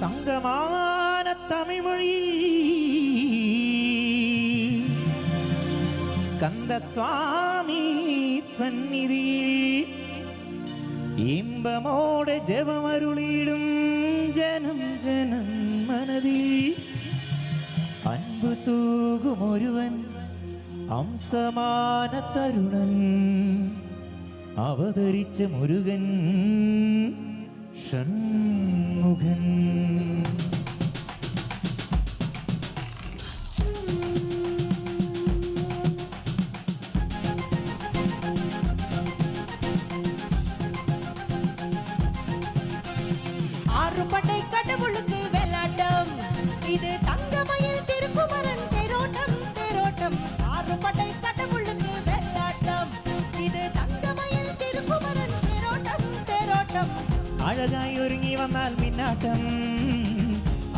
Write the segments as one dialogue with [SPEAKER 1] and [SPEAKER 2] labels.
[SPEAKER 1] தங்கமான தமிழ் மொழியில் ஸ்கந்த சுவாமி சந்நிதியில் இன்பமோட ஜெபமருளிடும் ஜனம் ஜனம் மனதில் அன்பு தூகும் ஒருவன் அம்சமான தருணன் അവതരിച്ച മുരുകൻ ഷൺമുഖൻ.
[SPEAKER 2] ஆறுபடை கடவுளுக்கு வெள்ளாட்டம், இது தங்கமயில் திருக்குமரன் தேரோட்டம் தேரோட்டம். ஆறுபடை கடவுளுக்கு வெள்ளாட்டம், இது தங்கமயில் திருக்குமரன் தேரோட்டம் தேரோட்டம்.
[SPEAKER 1] அழகாய் ஒருங்கி வந்தால் மின்னாட்டம்,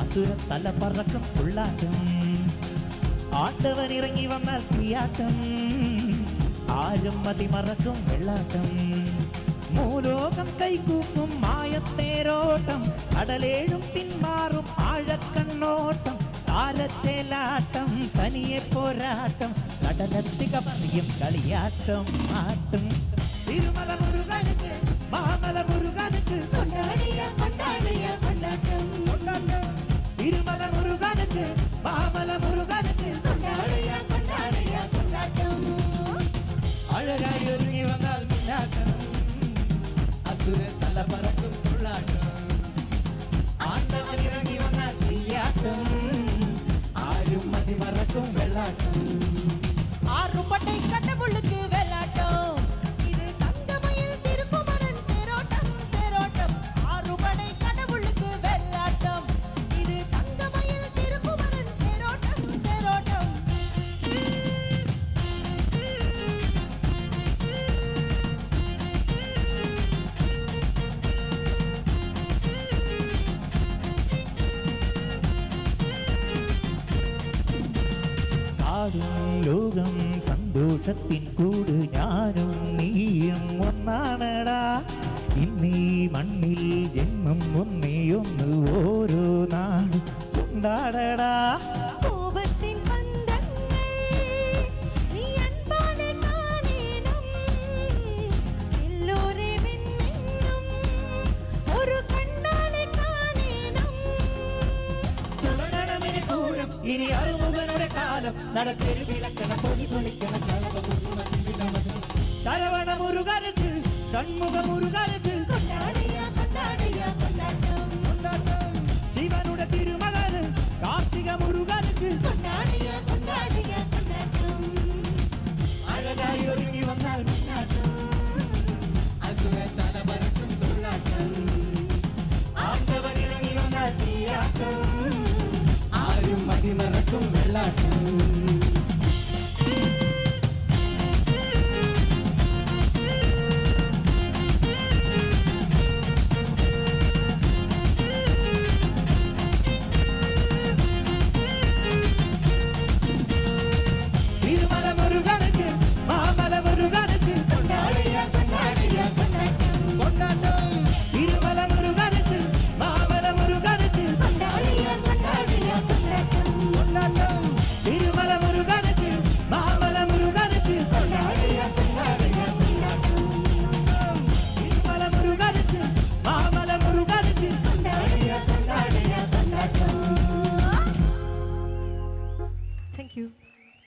[SPEAKER 1] அசுர தல பறக்கும் புள்ளாட்டம். ஆட்டவன் இறங்கி வந்தால் தீயாட்டம், ஆறும் மதி மறக்கும் வெள்ளாட்டம். மூலோகம் கைகூப்பும் மாயத்தேரோட்டம், கடலேழும் பின்மாறும் ஆழக்கண்ணோட்டம். தாரச்சேலாட்டம், தனியே போராட்டம், கடலத்திக மறியும் களியாட்டம் ஆட்டம். திருமல முருகனுக்கு மாமல முருகனுக்கு
[SPEAKER 2] கொண்டாடிய கொண்டாடிய கொண்டாட்டம் கொண்டாட்டம்.
[SPEAKER 1] திருமல முருகனுக்கு மாமல முருகனுக்கு
[SPEAKER 2] கொண்டாடிய கொண்டாடிய கொண்டாட்டம்.
[SPEAKER 1] அழகாய் ஒருங்கி வந்தால் மின்னாட்டம், அசுர தல பறக்கும் கொள்ளாட்டம். ஆண்டவன் இறங்கி வந்தால் தீயாட்டம், ஆறும் மதி மறக்கும் வெள்ளாட்டம்.
[SPEAKER 2] ஆறுபடை கடவுளுக்கு வெள்ளாட்டம், இது தங்கமயில் திருக்குமரன் தேரோட்டம் தேரோட்டம். ஆறுபடை கடவுளுக்கு வெள்ளாட்டம், இது தங்கமயில் திருக்குமரன் தேரோட்டம் தேரோட்டம்.
[SPEAKER 1] காடும் லோகம் சந்தோஷத்தின் கூடு, ஞானும் நீயும் ஒன்னானடா. இன்னീ മണ്ണിൽ ജന്മം ഒന്നേ ഒന്ന്, ഓരോ നാടും കൊണ്ടാടടാ.
[SPEAKER 2] கோபத்தின் பந்தங்கள் நீ அன்பாலே காணேனும், எல்லோரே வெண்ணென்னும் ஒரு கண்ணாலே காணேனும்.
[SPEAKER 1] തുളനടമിന് കൂഴം ഇനി അറുമുഖനുടെ കാലം, നടത്തെരു വിളക്കണ പൊടി പൊളിക്കണ ശരവണ മുരുകനുക്ക് ഷൺമുഖ മുരുകനുക്ക്
[SPEAKER 2] கொண்டாடிய கொண்டாடிய கொண்டாட்டம் கொண்டாட்டம்.
[SPEAKER 1] ശിവനുടെ തിരുമകന് കാർത്തിക മുരുകനുക്ക്
[SPEAKER 2] கொண்டாடிய கொண்டாடிய கொண்டாட்டம்.
[SPEAKER 1] അഴകായി ഒരുങ്ങി വന്നാൽ മിന്നാട്ടം, അസുര തല പറക്കും തുള്ളാട്ടം. ആണ്ടവൻ ഇറങ്ങി വന്നാൽ തീയാട്ടം, ആരും മതി മറക്കും വെള്ളാട്ടം. திருமல முருகனுக்கு மாமல முருகனுக்கு
[SPEAKER 2] கொண்டாடிய கொண்டாடிய கொண்டாட்டம்
[SPEAKER 1] கொண்டாட்டம். திருமல முருகனுக்கு மாமல முருகனுக்கு
[SPEAKER 2] கொண்டாடிய கொண்டாடிய கொண்டாட்டம்
[SPEAKER 1] கொண்டாட்டம். திருமல முருகனுக்கு மாமல முருகனுக்கு
[SPEAKER 2] கொண்டாடிய கொண்டாடிய கொண்டாட்டம்.
[SPEAKER 1] திருமல முருகனுக்கு மாமல முருகனுக்கு
[SPEAKER 2] கொண்டாடிய கொண்டாடிய கொண்டாட்டம். Thank you.